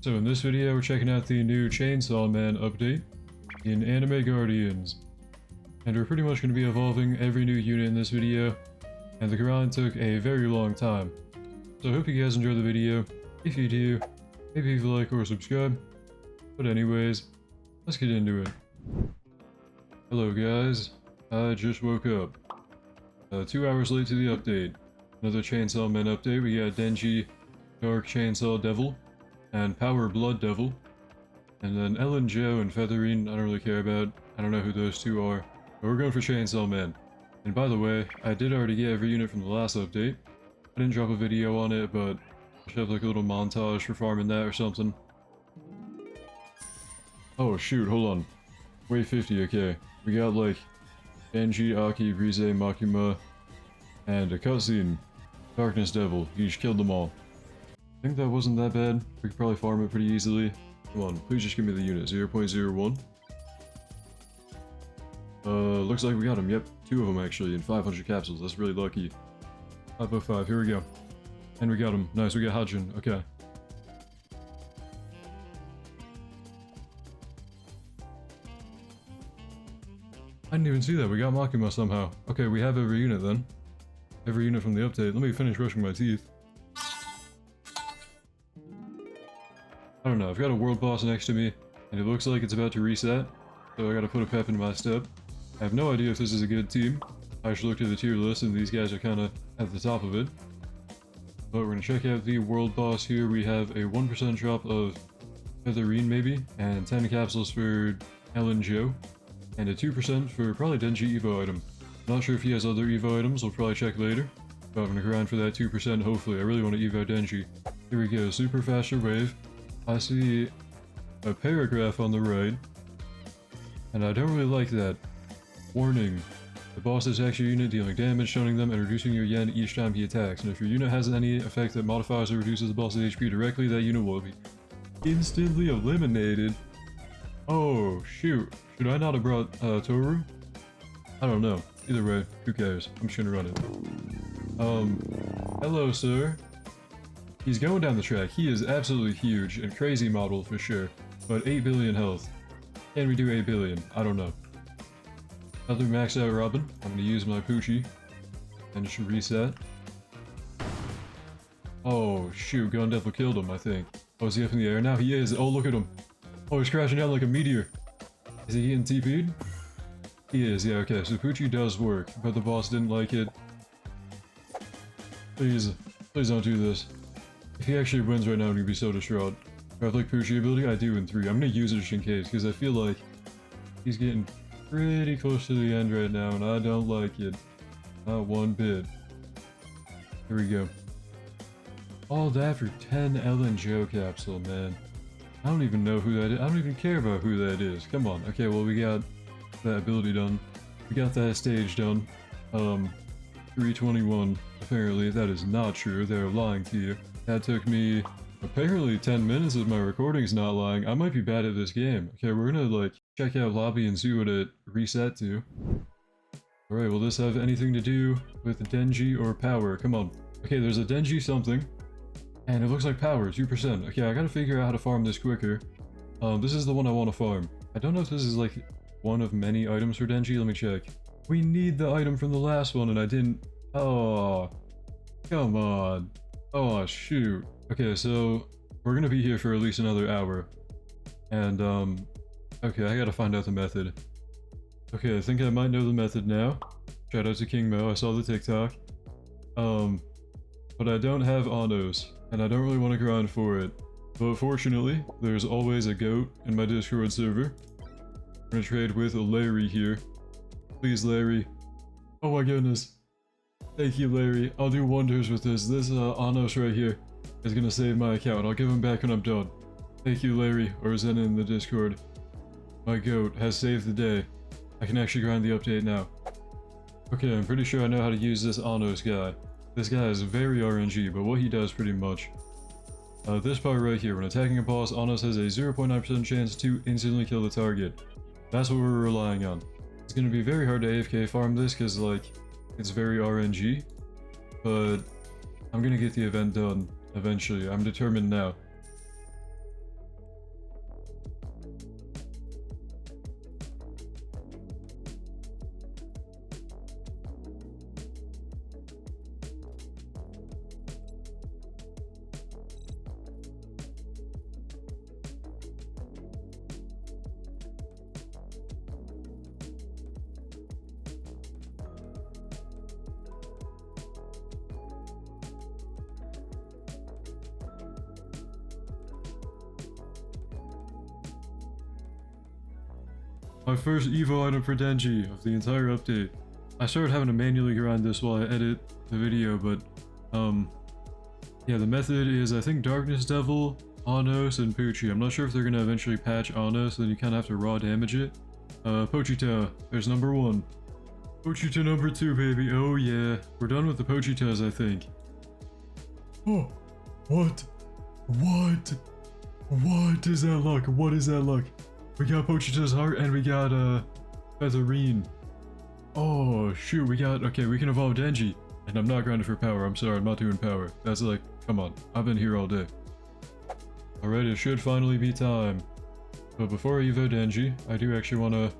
So in this video, we're checking out the new Chainsaw Man update in Anime Guardians. And we're pretty much going to be evolving every new unit in this video, and the grind took a very long time. So I hope you guys enjoy the video. If you do, maybe leave a like or subscribe. But anyways, let's get into it. Hello guys, I just woke up. 2 hours late to the update. Another Chainsaw Man update. We got Denji, Dark Chainsaw Devil, and Power Blood Devil. And then Ellen, Joe, and Featherine, I don't really care about. I don't know who those two are. But we're going for Chainsaw Man. And by the way, I did already get every unit from the last update. I didn't drop a video on it, but I should have like a little montage for farming that or something. Oh shoot, hold on. Wait, 50, okay. We got like Denji, Aki, Rize, Makima, and a cutscene. Darkness Devil. He just killed them all. I think that wasn't that bad. We could probably farm it pretty easily. Come on, please just give me the unit. 0.01. Looks like we got him. Yep, 2 of them actually, in 500 capsules. That's really lucky. 505, here we go. And we got him. Nice, we got Hajin. Okay. I didn't even see that. We got Makima somehow. Okay, we have every unit then. Every unit from the update. Let me finish brushing my teeth. I don't know, I've got a world boss next to me, and it looks like it's about to reset, so I gotta put a pep into my step. I have no idea if this is a good team. I just looked at the tier list, and these guys are kinda at the top of it. But we're gonna check out the world boss here. We have a 1% drop of Featherine maybe, and 10 capsules for Ellen Joe, and a 2% for probably Denji Evo item. Not sure if he has other Evo items, we'll probably check later. But I'm gonna grind for that 2% hopefully. I really want to Evo Denji. Here we go, super faster wave. I see a paragraph on the right, and I don't really like that. Warning. The boss attacks your unit, dealing damage, stunning them, and reducing your yen each time he attacks. And if your unit has any effect that modifies or reduces the boss's HP directly, that unit will be instantly eliminated. Oh, shoot. Should I not have brought Toru? I don't know. Either way, who cares? I'm just gonna run it. Hello, sir. He's going down the track. He is absolutely huge and crazy model for sure. But 8 billion health. Can we do 8 billion? I don't know. Another max out Robin. I'm gonna use my Poochie. And just reset. Oh shoot, Gun Devil killed him, I think. Oh, is he up in the air now? He is. Oh, look at him. Oh, he's crashing down like a meteor. Is he getting TP'd? He is, yeah, okay. So Poochie does work, but the boss didn't like it. Please don't do this. If he actually wins right now, I'm gonna be so distraught. Do I have like Poochie ability? I do in 3. I'm gonna use it just in case, because I feel like he's getting pretty close to the end right now, and I don't like it. Not one bit. Here we go. All that for 10 Ellen Joe capsule, man. I don't even know who that is. I don't even care about who that is. Come on. Okay, well we got that ability done. We got that stage done. 321. Apparently, that is not true. They're lying to you. That took me apparently 10 minutes if my recording's not lying. I might be bad at this game. Okay, we're gonna like check out lobby and see what it reset to. Alright, will this have anything to do with Denji or power? Come on. Okay, there's a Denji something. And it looks like power, 2%. Okay, I gotta figure out how to farm this quicker. This is the one I want to farm. I don't know if this is like one of many items for Denji. Let me check. We need the item from the last one and I didn't... Oh, come on. Oh, shoot. Okay, so we're gonna be here for at least another hour. And, okay, I gotta find out the method. Okay, I think I might know the method now. Shout out to King Mo, I saw the TikTok. But I don't have Anos, and I don't really want to grind for it. But fortunately, there's always a goat in my Discord server. I'm gonna trade with Larry here. Please, Larry. Oh my goodness. Thank you, Larry. I'll do wonders with this. This Anos right here is gonna save my account. I'll give him back when I'm done. Thank you, Larry, or Zen in the Discord. My goat has saved the day. I can actually grind the update now. Okay, I'm pretty sure I know how to use this Anos guy. This guy is very RNG, but what he does pretty much. This part right here, when attacking a boss, Anos has a 0.9% chance to instantly kill the target. That's what we're relying on. It's gonna be very hard to AFK farm this, because like, it's very RNG, but I'm gonna get the event done eventually. I'm determined now. My first Evo item for Denji of the entire update. I started having to manually grind this while I edit the video, but yeah, the method is I think Darkness Devil, Anos, and Poochie. I'm not sure if they're gonna eventually patch Anos, then you kind of have to raw damage it. Pochita, there's number 1. Pochita number 2, baby. Oh yeah, we're done with the Pochitas, I think. Oh, what? What is that luck? What is that luck? We got Pochita's heart and we got Featherine. Oh shoot, okay, we can evolve Denji. And I'm not grinding for power, I'm sorry, I'm not doing power. That's like, come on, I've been here all day. Alright, it should finally be time. But before I evo Denji, I do actually want to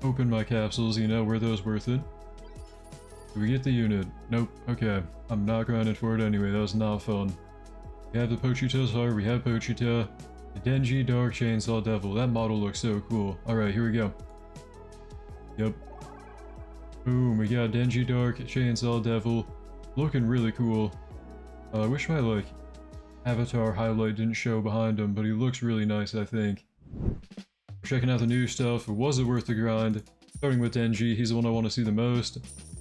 open my capsules, you know, were those worth it? Did we get the unit? Nope, okay. I'm not grinding for it anyway, that was not fun. We have the Pochita's heart, we have Pochita. The Denji Dark Chainsaw Devil, that model looks so cool. Alright, here we go. Yep. Boom, we got Denji Dark Chainsaw Devil. Looking really cool. I wish my, like, avatar highlight didn't show behind him, but he looks really nice, I think. Checking out the new stuff. Was it worth the grind? Starting with Denji, he's the one I want to see the most.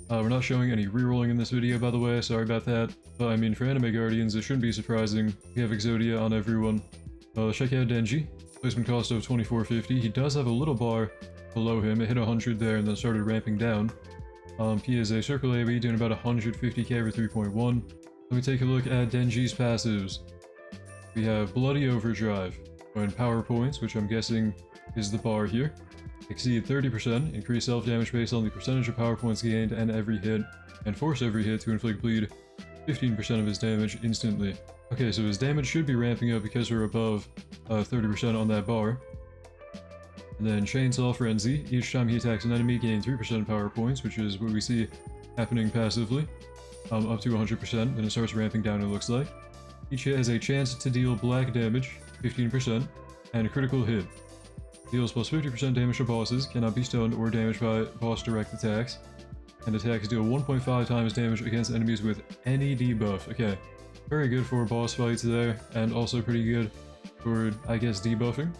We're not showing any rerolling in this video, by the way, sorry about that. But I mean, for anime guardians, it shouldn't be surprising. We have Exodia on everyone. Check out Denji. Placement cost of 2450. He does have a little bar below him. It hit 100 there and then started ramping down. He is a circle AoE doing about 150k for 3.1. Let me take a look at Denji's passives. We have Bloody Overdrive. When power points, which I'm guessing is the bar here, exceed 30%, increase self-damage based on the percentage of power points gained and every hit, and force every hit to inflict bleed 15% of his damage instantly. Okay, so his damage should be ramping up because we're above 30% on that bar. And then Chainsaw Frenzy. Each time he attacks an enemy, gain 3% power points, which is what we see happening passively, up to 100%, then it starts ramping down, it looks like. Each hit has a chance to deal black damage, 15%, and a critical hit. Deals plus 50% damage to bosses, cannot be stunned or damaged by boss direct attacks, and attacks deal 1.5 times damage against enemies with any debuff. Okay, very good for boss fights there, and also pretty good for, I guess, debuffing.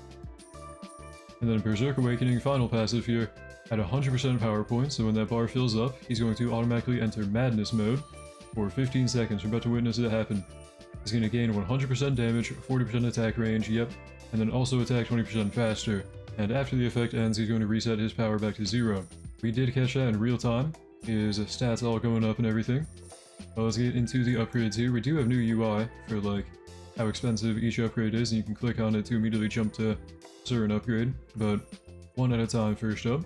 And then Berserk Awakening, final passive here, at 100% power points, so when that bar fills up, he's going to automatically enter Madness mode for 15 seconds. We're about to witness it happen. He's going to gain 100% damage, 40% attack range, yep, and then also attack 20% faster. And after the effect ends, he's going to reset his power back to 0. We did catch that in real time. His stats all going up and everything. Well, let's get into the upgrades here. We do have new UI for, like, how expensive each upgrade is, and you can click on it to immediately jump to a certain upgrade, but one at a time first up.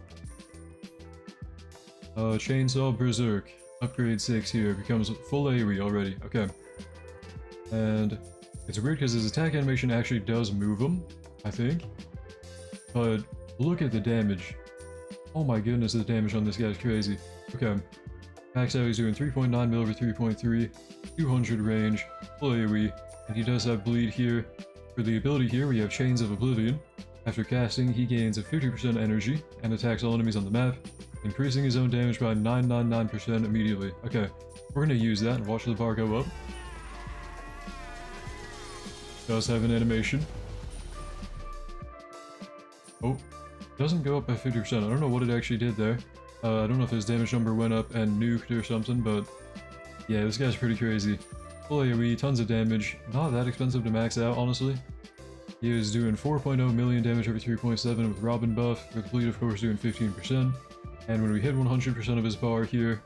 Chainsaw Berserk, upgrade 6 here, becomes full AoE already, okay. And it's weird because his attack animation actually does move him, I think. But look at the damage. Oh my goodness, the damage on this guy is crazy. Okay. Max out, he's doing 3.9 mil over 3.3, 200 range, full AoE, and he does have bleed here. For the ability here, we have Chains of Oblivion. After casting, he gains a 50% energy and attacks all enemies on the map, increasing his own damage by 999% immediately. Okay, we're gonna use that and watch the bar go up. Does have an animation. Oh, doesn't go up by 50%. I don't know what it actually did there. I don't know if his damage number went up and nuked or something, but yeah, this guy's pretty crazy. Full AoE, tons of damage. Not that expensive to max out, honestly. He is doing 4.0 million damage over 3.7 with Robin buff, with Bleed of course doing 15%. And when we hit 100% of his bar here,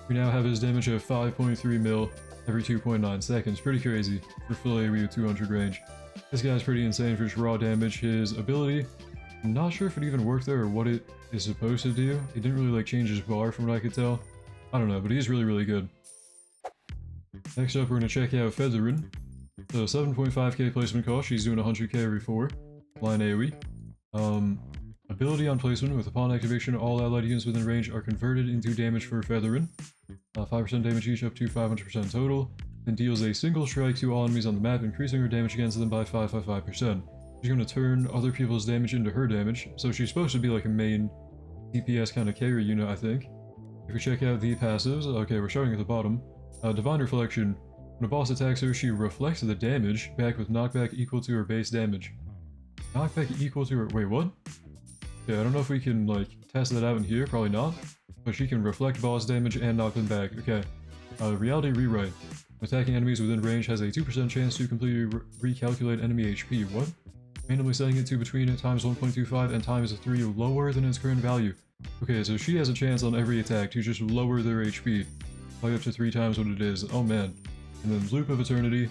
we now have his damage of 5.3 mil every 2.9 seconds. Pretty crazy for full AoE with 200 range. This guy's pretty insane for his raw damage. His ability, I'm not sure if it even worked there or what it is supposed to do. It didn't really like change his bar from what I could tell. I don't know, but he's really, really good. Next up, we're going to check out Featherine. So 7.5k placement cost, she's doing 100k every 4. Line AoE. Ability on placement with upon activation, all allied units within range are converted into damage for Featherine. 5% damage each up to 500% total. Then deals a single strike to all enemies on the map, increasing her damage against them by 555%. She's going to turn other people's damage into her damage, so she's supposed to be like a main DPS kind of carry unit, I think. If we check out the passives, okay, we're starting at the bottom. Divine Reflection. When a boss attacks her, she reflects the damage back with knockback equal to her base damage. Knockback equal to her... Wait, what? Yeah, I don't know if we can, like, test that out in here. Probably not. But she can reflect boss damage and knock them back. Okay. Reality rewrite. Attacking enemies within range has a 2% chance to completely recalculate enemy HP. What? Randomly setting it to between times 1.25 and times 3 lower than its current value. Okay, so she has a chance on every attack to just lower their HP by up to 3 times what it is. Oh man. And then Loop of Eternity.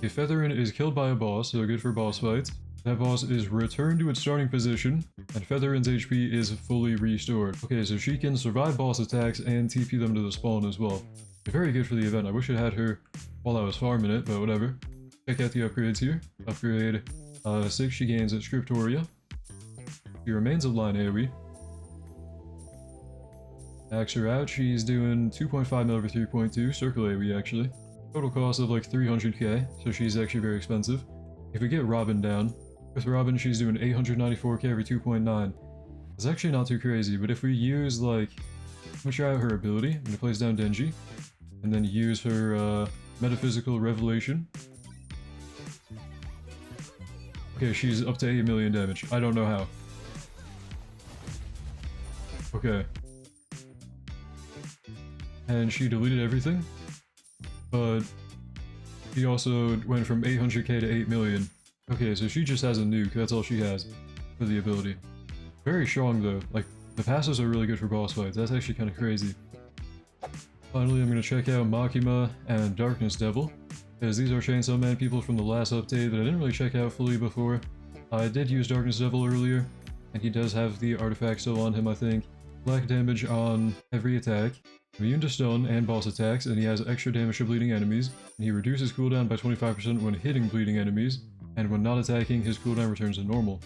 If Featherine is killed by a boss, so good for boss fights, that boss is returned to its starting position, and Featherine's HP is fully restored. Okay, so she can survive boss attacks and TP them to the spawn as well. Very good for the event. I wish I had her while I was farming it, but whatever. Check out the upgrades here. Upgrade 6, she gains at Scriptoria. She remains a line AoE. Max her out, she's doing 2.5 mil over 3.2, circle AoE actually. Total cost of like 300k, so she's actually very expensive. If we get Robin down, with Robin she's doing 894k over 2.9. It's actually not too crazy, but if we use like, I'm gonna try out her ability. I'm gonna place down Denji, and then use her Metaphysical Revelation. Okay, she's up to 8 million damage. I don't know how. Okay. And she deleted everything, but she also went from 800k to 8 million. Okay, so she just has a nuke, that's all she has for the ability. Very strong though, like, the passives are really good for boss fights, that's actually kind of crazy. Finally, I'm going to check out Makima and Darkness Devil, because these are Chainsaw Man people from the last update that I didn't really check out fully before. I did use Darkness Devil earlier, and he does have the artifact still on him, I think. Black damage on every attack, immune to stun and boss attacks, and he has extra damage to bleeding enemies, and he reduces cooldown by 25% when hitting bleeding enemies, and when not attacking, his cooldown returns to normal.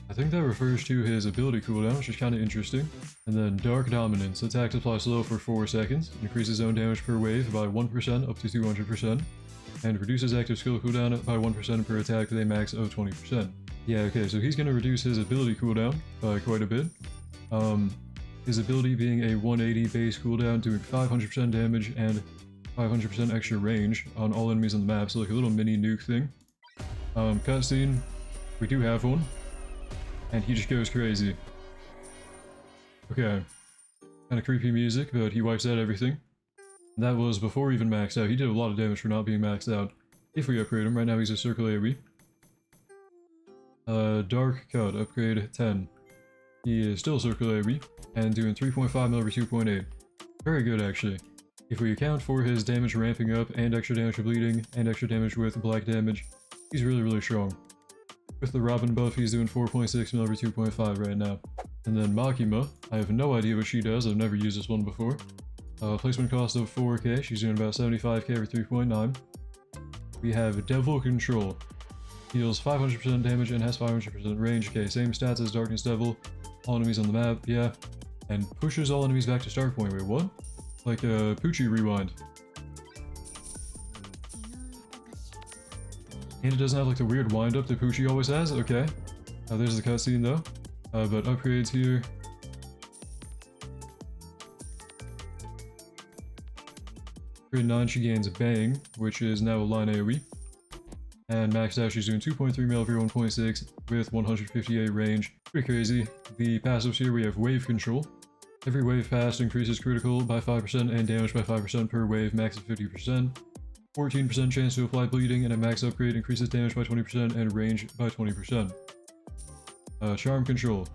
I think that refers to his ability cooldown, which is kind of interesting. And then Dark Dominance, attacks apply slow for 4 seconds, increases zone damage per wave by 1% up to 200%, and reduces active skill cooldown by 1% per attack with a max of 20%. Yeah, okay, so he's going to reduce his ability cooldown by quite a bit. His ability being a 180 base cooldown, doing 500% damage and 500% extra range on all enemies on the map, so like a little mini nuke thing. Cutscene, we do have one, and he just goes crazy. Okay, kind of creepy music, but he wipes out everything. That was before even maxed out. He did a lot of damage for not being maxed out. If we upgrade him, right now he's a circle AoE. Dark Cut, upgrade 10. He is still circle AoE, and doing 3.5 mil over 2.8. Very good actually. If we account for his damage ramping up, and extra damage to bleeding, and extra damage with black damage, he's really strong. With the Robin buff, he's doing 4.6 mil over 2.5 right now. And then Makima, I have no idea what she does, I've never used this one before. Placement cost of 4k, she's doing about 75k over 3.9. We have Devil Control. Heals 500% damage and has 500% range. Okay, same stats as Darkness Devil. All enemies on the map, yeah. And pushes all enemies back to start point. Wait, what? Like a Poochie rewind. And it doesn't have like the weird wind up that Poochie always has? Okay. There's the cutscene though. But upgrades here. Upgrade 9, she gains Bang, which is now a line AoE. And maxed out, she's doing 2.3 mil over 1.6 with 158 range. Pretty crazy. The passives here, we have Wave Control. Every wave passed increases critical by 5% and damage by 5% per wave, max of 50%. 14% chance to apply bleeding, and a max upgrade increases damage by 20% and range by 20%. Charm Control.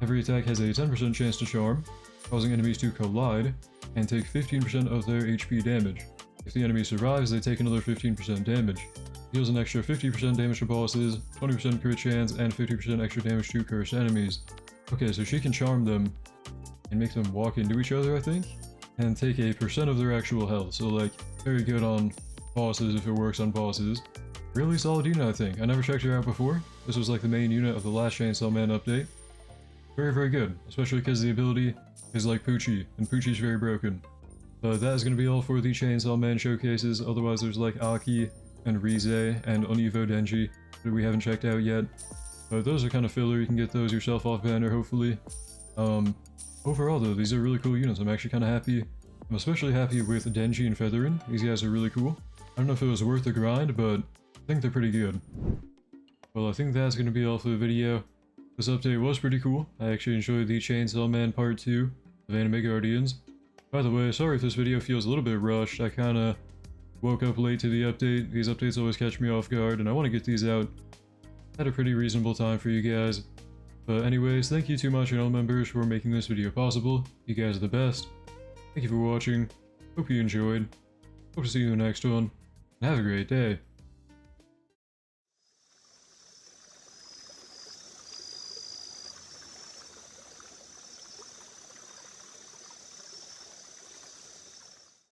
Every attack has a 10% chance to charm, causing enemies to collide and take 15% of their HP damage. If the enemy survives, they take another 15% damage. Deals an extra 50% damage to bosses, 20% crit chance, and 50% extra damage to cursed enemies. Okay, so she can charm them and make them walk into each other, I think, and take a percent of their actual health. So like, very good on bosses if it works on bosses. Really solid unit, I think. I never checked her out before. This was like the main unit of the last Chainsaw Man update. Very good, especially because the ability is like Poochie, and Poochie's very broken. But that is going to be all for the Chainsaw Man showcases. Otherwise, there's like Aki and Rize and Univo Denji that we haven't checked out yet. But those are kind of filler. You can get those yourself off banner, hopefully. Overall, though, these are really cool units. I'm actually kind of happy. I'm especially happy with Denji and Featherine. These guys are really cool. I don't know if it was worth the grind, but I think they're pretty good. Well, I think that's going to be all for the video. This update was pretty cool. I actually enjoyed the Chainsaw Man Part 2 of Anime Guardians. By the way, sorry if this video feels a little bit rushed. I kinda woke up late to the update. These updates always catch me off guard, and I want to get these out at a pretty reasonable time for you guys. But anyways, thank you to my channel members for making this video possible. You guys are the best. Thank you for watching. Hope you enjoyed. Hope to see you in the next one. And have a great day.